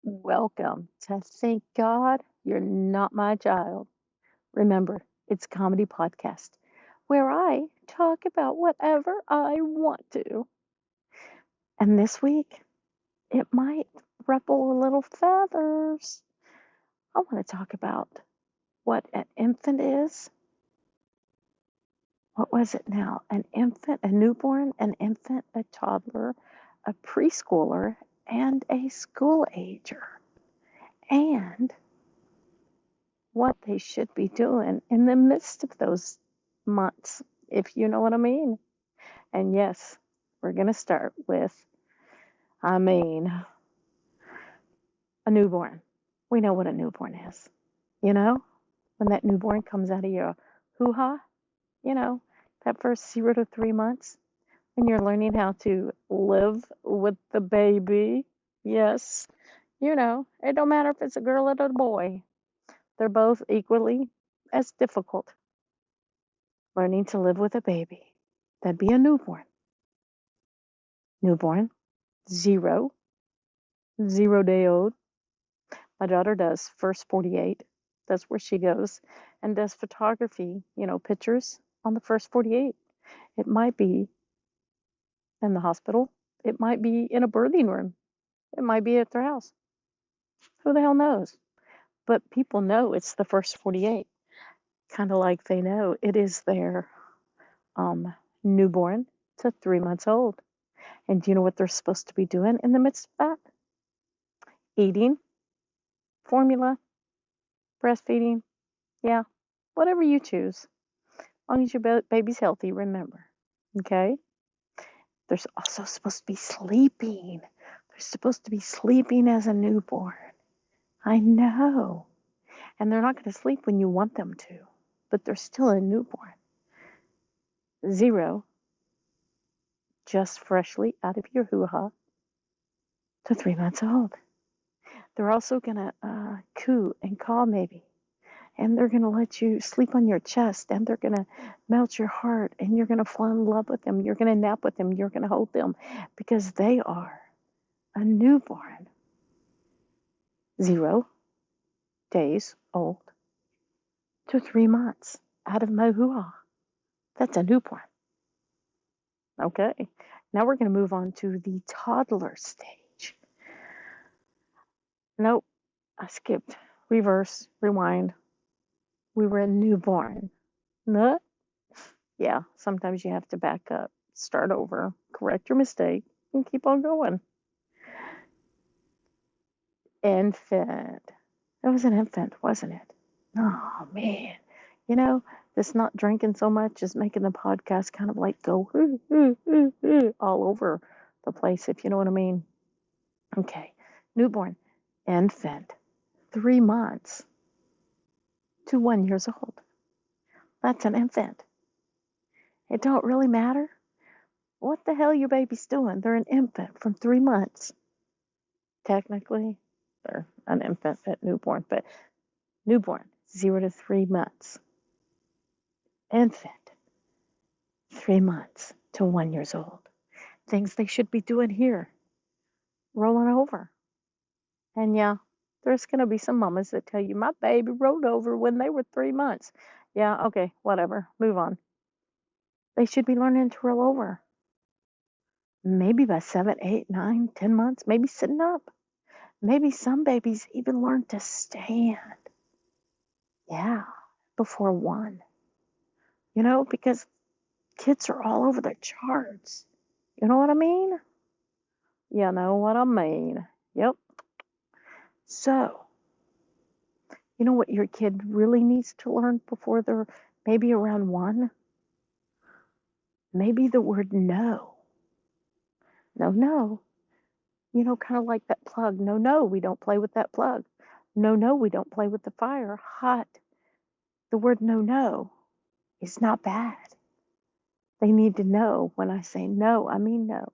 Welcome to Thank God You're Not My Child. Remember, it's a comedy podcast where I talk about whatever I want to. And this week, it might ruffle a little feathers. I want to talk about what an infant is. What was it now? An infant, a newborn, an infant, a toddler, a preschooler, and a school ager. And what they should be doing in the midst of those months, if you know what I mean. And yes, we're going to start with, I mean, a newborn. We know what a newborn is. You know, when that newborn comes out of your hoo ha, you know, that first 0 to 3 months, when you're learning how to live with the baby. Yes, you know, it don't matter if it's a girl or a boy, they're both equally as difficult. Learning to live with a baby. That'd be a newborn. Newborn, 0 day old. My daughter does first 48. That's where she goes and does photography, pictures on the first 48. It might be in the hospital. It might be in a birthing room. It might be at their house. Who the hell knows? But people know it's the first 48. Kind of like they know it is their newborn to 3 months old. And do you know what they're supposed to be doing in the midst of that? Eating, formula, breastfeeding, yeah, whatever you choose. As long as your baby's healthy, remember. Okay? They're also supposed to be sleeping. They're supposed to be sleeping as a newborn. I know. And they're not going to sleep when you want them to, but they're still a newborn. 0, just freshly out of your hoo-ha, to 3 months old. They're also going to coo and caw maybe. And they're going to let you sleep on your chest, and they're going to melt your heart, and you're going to fall in love with them. You're going to nap with them. You're going to hold them because they are a newborn. 0 days old to 3 months out of my hoo-ha. That's a newborn. Okay. Now we're going to move on to the toddler stage. Nope. I skipped. Reverse. Rewind. We were a newborn. No? Yeah, sometimes you have to back up, start over, correct your mistake, and keep on going. Infant. It was an infant, wasn't it? Oh, man. You know, this not drinking so much is making the podcast kind of like go all over the place, if you know what I mean. Okay. Newborn. Infant. 3 months to 1 year old. That's an infant. It don't really matter what the hell your baby's doing. They're an infant from 3 months. Technically, they're an infant at newborn, but newborn, 0 to 3 months. Infant, 3 months to 1 year old. Things they should be doing here, rolling over. And yeah, there's going to be some mamas that tell you, my baby rolled over when they were 3 months. Yeah, okay, whatever, move on. They should be learning to roll over. Maybe by 7, 8, 9, 10 months, maybe sitting up. Maybe some babies even learn to stand. Yeah, before 1. Because kids are all over the charts. You know what I mean? You know what I mean. Yep. So, you know what your kid really needs to learn before they're maybe around 1? Maybe the word no. No, no. Kind of like that plug. No, no, we don't play with that plug. No, no, we don't play with the fire. Hot. The word no, no is not bad. They need to know when I say no, I mean no.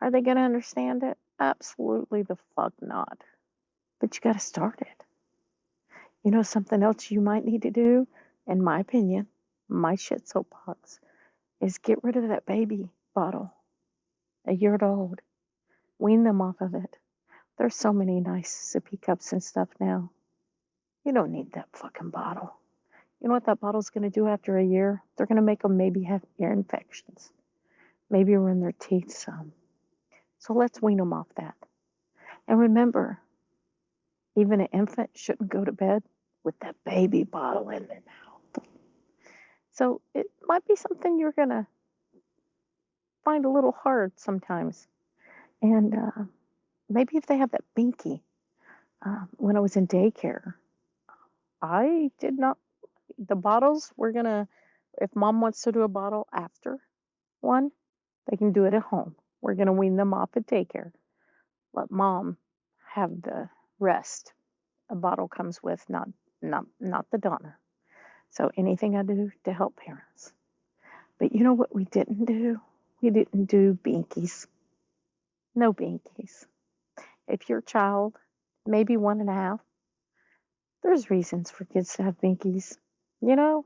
Are they going to understand it? Absolutely the fuck not. But you got to start it. Something else you might need to do, in my opinion, my shit soapbox, is get rid of that baby bottle. A year old. Wean them off of it. There's so many nice sippy cups and stuff now. You don't need that fucking bottle. You know what that bottle's going to do after a year? They're going to make them maybe have ear infections, maybe ruin their teeth some. So let's wean them off that. And remember, even an infant shouldn't go to bed with that baby bottle in their mouth. So it might be something you're going to find a little hard sometimes. And maybe if they have that binkie, when I was in daycare, I did not, the bottles, we're going to, if mom wants to do a bottle after one, they can do it at home. We're going to wean them off at daycare. Let mom have the rest. A bottle comes with, not the donor. So anything I do to help parents. But you know what we didn't do? We didn't do binkies. No binkies. If your child, maybe 1.5, there's reasons for kids to have binkies, you know,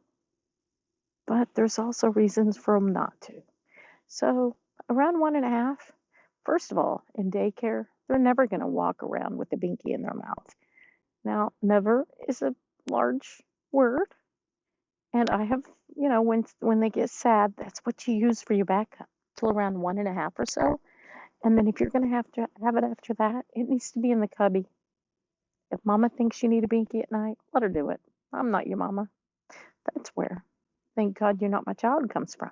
but there's also reasons for them not to. So around 1.5, first of all, in daycare, they're never going to walk around with a binky in their mouth. Now, never is a large word, and I have, when they get sad, that's what you use for your backup till around 1.5 or so. And then if you're going to have it after that, it needs to be in the cubby. If mama thinks you need a binky at night, let her do it. I'm not your mama. That's where, thank God you're not my child, comes from.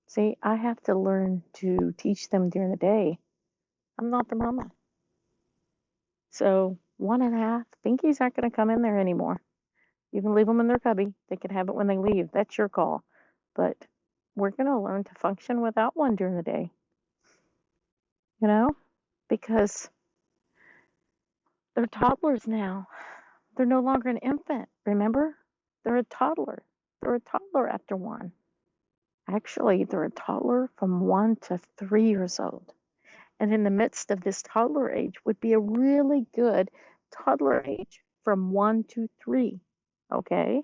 See, I have to learn to teach them during the day. I'm not the mama. So 1.5, binkies aren't going to come in there anymore. You can leave them in their cubby. They can have it when they leave. That's your call. But we're going to learn to function without one during the day, because they're toddlers now. They're no longer an infant, remember? They're a toddler. They're a toddler after one. Actually, they're a toddler from 1 to 3 years old. And in the midst of this toddler age would be a really good toddler age from 1 to 3. Okay?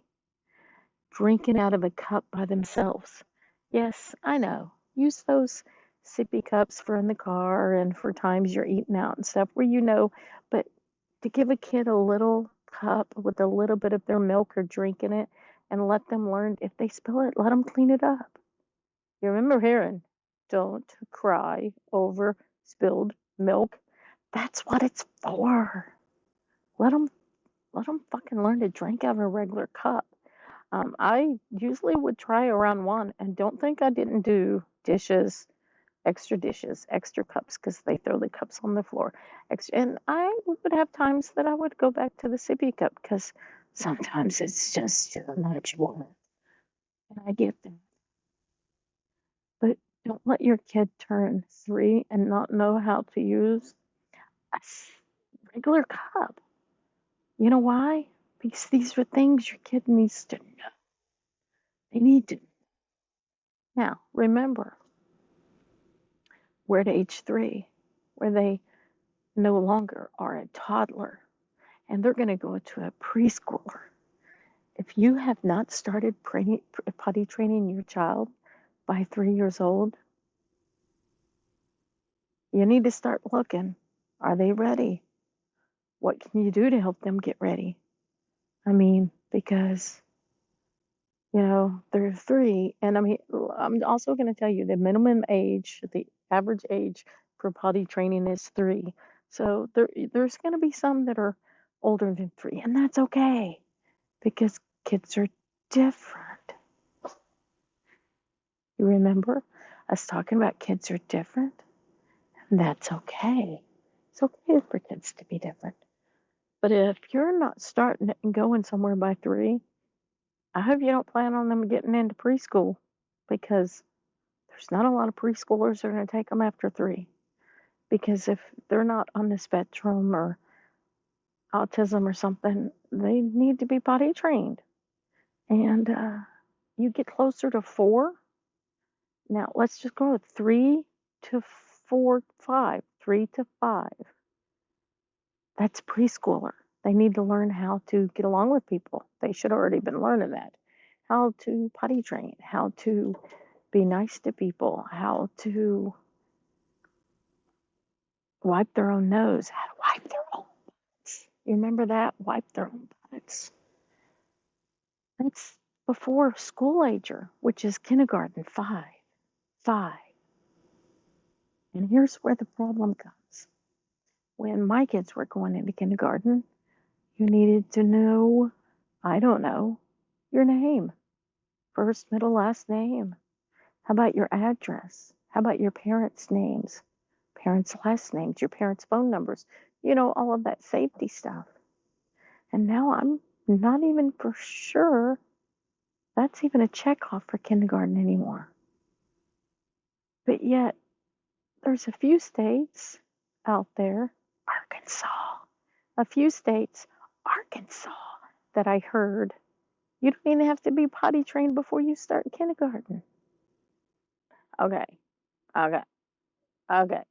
Drinking out of a cup by themselves. Yes, I know. Use those sippy cups for in the car and for times you're eating out and stuff where but to give a kid a little cup with a little bit of their milk or drink in it and let them learn, if they spill it, let them clean it up. You remember hearing, don't cry over spilled milk. That's what it's for. Let them fucking learn to drink out of a regular cup. I usually would try around 1, and don't think I didn't do dishes, extra cups, because they throw the cups on the floor. And I would have times that I would go back to the sippy cup because sometimes it's just too much water. And I get that. But don't let your kid turn 3 and not know how to use a regular cup. You know why? Because these are things your kid needs to know. They need to. Now, remember, we're at age 3, where they no longer are a toddler, and they're going to go to a preschooler. If you have not started potty training your child by 3 years old, you need to start looking. Are they ready? What can you do to help them get ready? I mean, because, they're 3. And I mean, I'm also going to tell you the minimum age, the average age for potty training is 3. So there's going to be some that are older than 3, and that's okay because kids are different. You remember us talking about kids are different? And that's okay. It's okay for kids to be different. But if you're not starting it and going somewhere by 3, I hope you don't plan on them getting into preschool, because there's not a lot of preschoolers that are going to take them after 3. Because if they're not on the spectrum or autism or something, they need to be potty trained. And you get closer to 4. Now let's just go with 3 to 4, 5, 3 to 5. That's preschooler. They need to learn how to get along with people. They should already been learning that. How to potty train, how to be nice to people, how to wipe their own nose, how to wipe their own butts. You remember that? Wipe their own butts. That's before school ager, which is kindergarten, five. Five. And here's where the problem comes. When my kids were going into kindergarten, you needed to know, I don't know, your name. First, middle, last name. How about your address? How about your parents' names? Parents' last names, your parents' phone numbers, all of that safety stuff. And now I'm not even for sure that's even a checkoff for kindergarten anymore. But yet, there's a few states out there, Arkansas, a few states, Arkansas, that I heard you don't even have to be potty trained before you start kindergarten. Okay, okay, okay.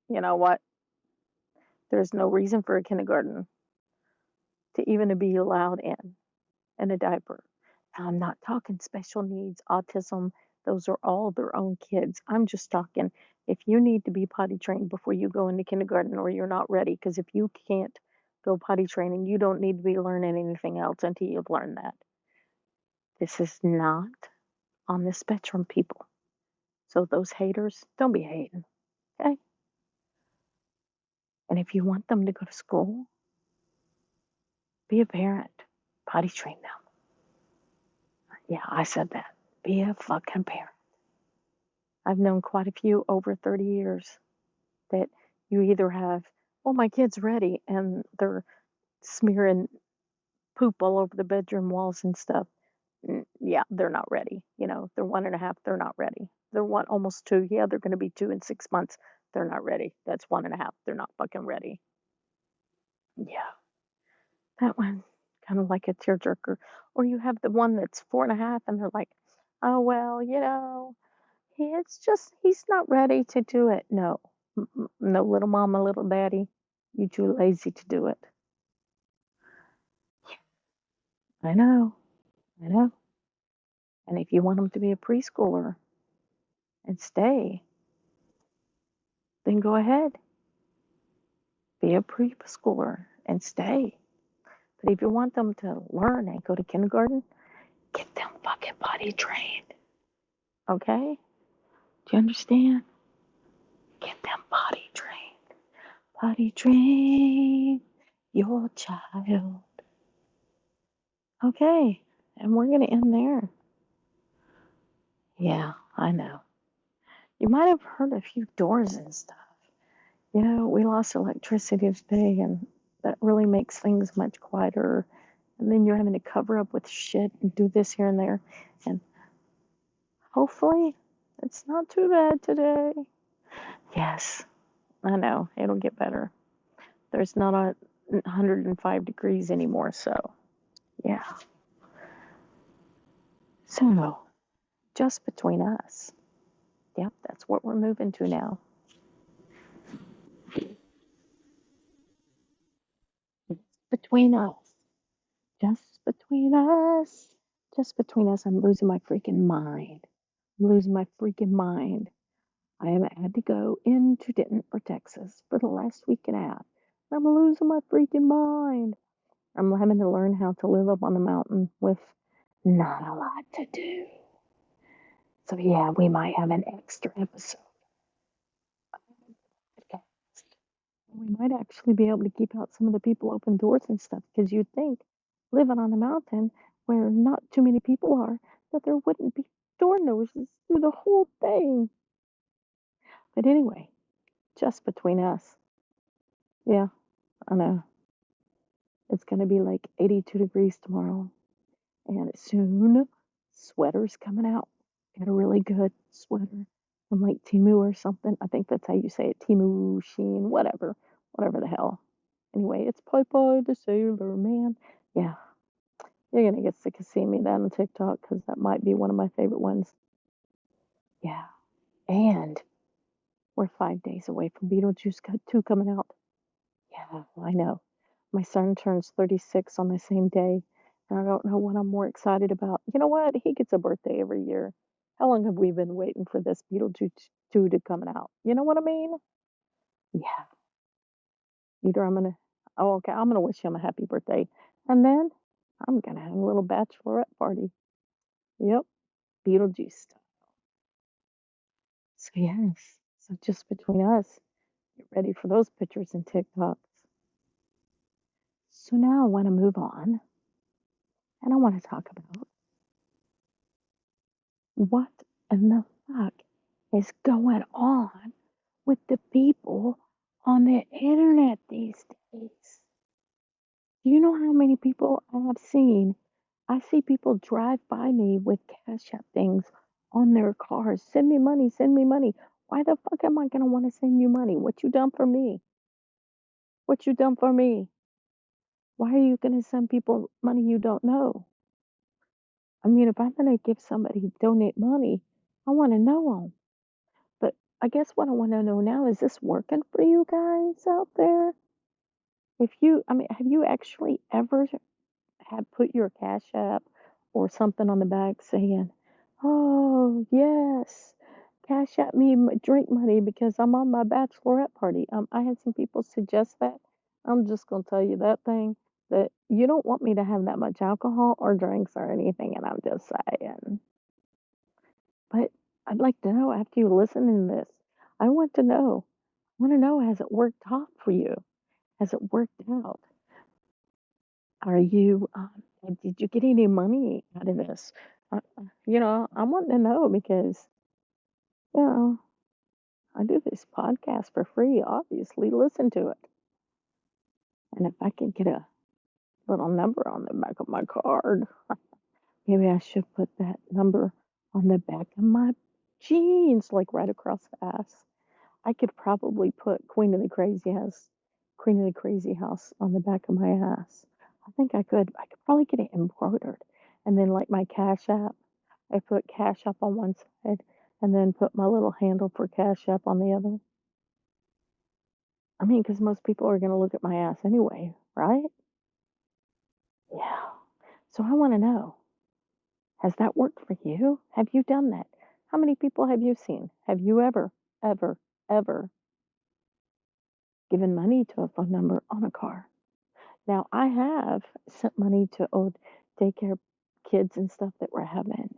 You know what? There's no reason for a kindergarten to even be allowed in a diaper. Now, I'm not talking special needs, autism, those are all their own kids. I'm just talking if you need to be potty trained before you go into kindergarten or you're not ready, because if you can't go potty training, you don't need to be learning anything else until you've learned that. This is not on the spectrum, people. So, those haters, don't be hating, okay? And if you want them to go to school, be a parent, potty train them. Yeah, I said that. Be a fucking parent. I've known quite a few over 30 years that you either have, well, my kid's ready, and they're smearing poop all over the bedroom walls and stuff. Yeah, they're not ready. They're 1.5, they're not ready. They're almost 2. Yeah, they're going to be 2 in 6 months. They're not ready. That's 1.5. They're not fucking ready. Yeah, that one, kind of like a tearjerker. Or you have the one that's 4.5, and they're like, oh, well, it's just, he's not ready to do it. No, no, little mama, little daddy, you too lazy to do it. I know, I know. And if you want them to be a preschooler and stay, then go ahead, be a preschooler and stay. But if you want them to learn and go to kindergarten, get them fucking potty trained. Okay? Do you understand? Get them potty trained. Potty train your child. Okay, and we're going to end there. Yeah, I know. You might have heard a few doors and stuff. We lost electricity today, and that really makes things much quieter. And then you're having to cover up with shit and do this here and there. And hopefully, it's not too bad today. Yes, I know. It'll get better. There's not 105 degrees anymore, so yeah. So, just between us. Yep, that's what we're moving to now. Between us. Just between us. Just between us. I'm losing my freaking mind. I'm losing my freaking mind. I have had to go into Denton for Texas for the last week and a half. I'm losing my freaking mind. I'm having to learn how to live up on the mountain with not a lot to do. So yeah, we might have an extra episode. We might actually be able to keep out some of the people open doors and stuff, because you'd think living on a mountain where not too many people are, that there wouldn't be door noses through the whole thing. But anyway, just between us. Yeah, I know. It's going to be like 82 degrees tomorrow. And soon, sweaters coming out. Got a really good sweater from like Timu or something. I think that's how you say it. Timu, Sheen, whatever the hell. Anyway, it's Popeye the Sailor Man. Yeah, you're gonna get sick of seeing me that on TikTok, because that might be one of my favorite ones. Yeah, and we're 5 days away from Beetlejuice 2 coming out. Yeah, I know. My son turns 36 on the same day, and I don't know what I'm more excited about. You know what? He gets a birthday every year. How long have we been waiting for this Beetlejuice 2 to come out? You know what I mean? Yeah. Either I'm gonna oh, okay, I'm gonna wish him a happy birthday, and then I'm gonna have a little bachelorette party. Yep, Beetlejuice style. So, yes. So just between us, get ready for those pictures and TikToks. So now I wanna move on, and I wanna talk about what in the fuck is going on with the people on the internet these days. Do you know how many people I have seen? I see people drive by me with Cash App things on their cars. Send me money, send me money. Why the fuck am I gonna want to send you money? What you done for me? What you done for me? Why are you gonna send people money you don't know? I mean, if I'm gonna give somebody donate money, I want to know them. But I guess what I want to know now is this working for you guys out there? I mean, have you actually ever have put your Cash App or something on the back saying, "Oh, yes, Cash App me drink money because I'm on my bachelorette party." I had some people suggest that. I'm just gonna tell you that thing that you don't want me to have that much alcohol or drinks or anything, and I'm just saying. But I'd like to know after you listen to this, I want to know. I want to know, has it worked out for you? Has it worked out? Did you get any money out of this? I want to know because, you know, I do this podcast for free, obviously. Listen to it. And if I can get a little number on the back of my card, maybe I should put that number on the back of my jeans, like right across the ass. I could probably put Queen of the Crazy House on the back of my ass. I think I could. I could probably get it embroidered. And then like my Cash App, I put Cash App on one side and then put my little handle for Cash App on the other. I mean, because most people are going to look at my ass anyway, right? Yeah. So I want to know, has that worked for you? Have you done that? How many people have you seen? Have you ever given money to a phone number on a car? Now, I have sent money to old daycare kids and stuff that were having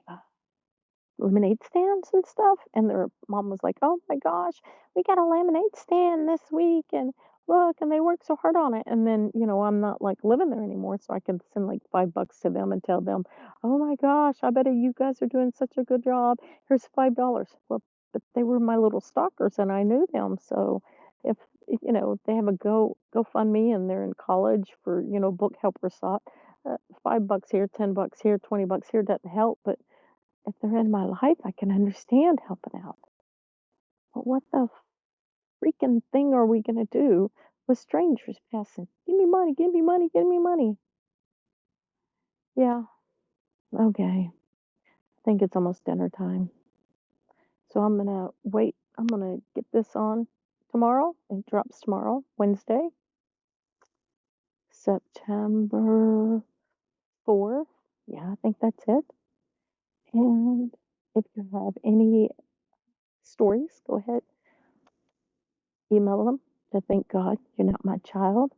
lemonade stands and stuff, and their mom was like, "Oh my gosh, we got a lemonade stand this week, and look, and they worked so hard on it." And then, I'm not like living there anymore, so I can send like $5 to them and tell them, "Oh my gosh, I bet you guys are doing such a good job. Here's $5." Well, but they were my little stalkers, and I knew them, so if they have a GoFundMe and they're in college for book help or sought, $5 here, $10 here, $20 here doesn't help, but if they're in my life, I can understand helping out. But what the freaking thing are we gonna do with strangers passing? Give me money, give me money, give me money. Yeah, okay. I think it's almost dinner time. So I'm gonna wait. I'm gonna get this on tomorrow. It drops tomorrow, Wednesday, September 4th. Yeah, I think that's it. And if you have any stories, go ahead, email them to thank God you're not my child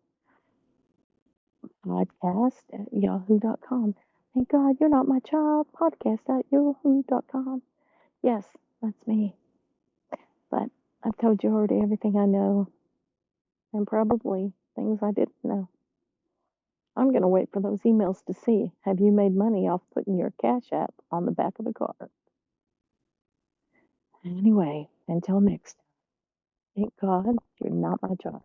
podcast at yahoo.com. Thank God you're not my child podcast at yahoo.com. Yes, that's me. But I've told you already everything I know and probably things I didn't know. I'm going to wait for those emails to see. Have you made money off putting your Cash App on the back of the car? Anyway, until next time, thank God you're not my child.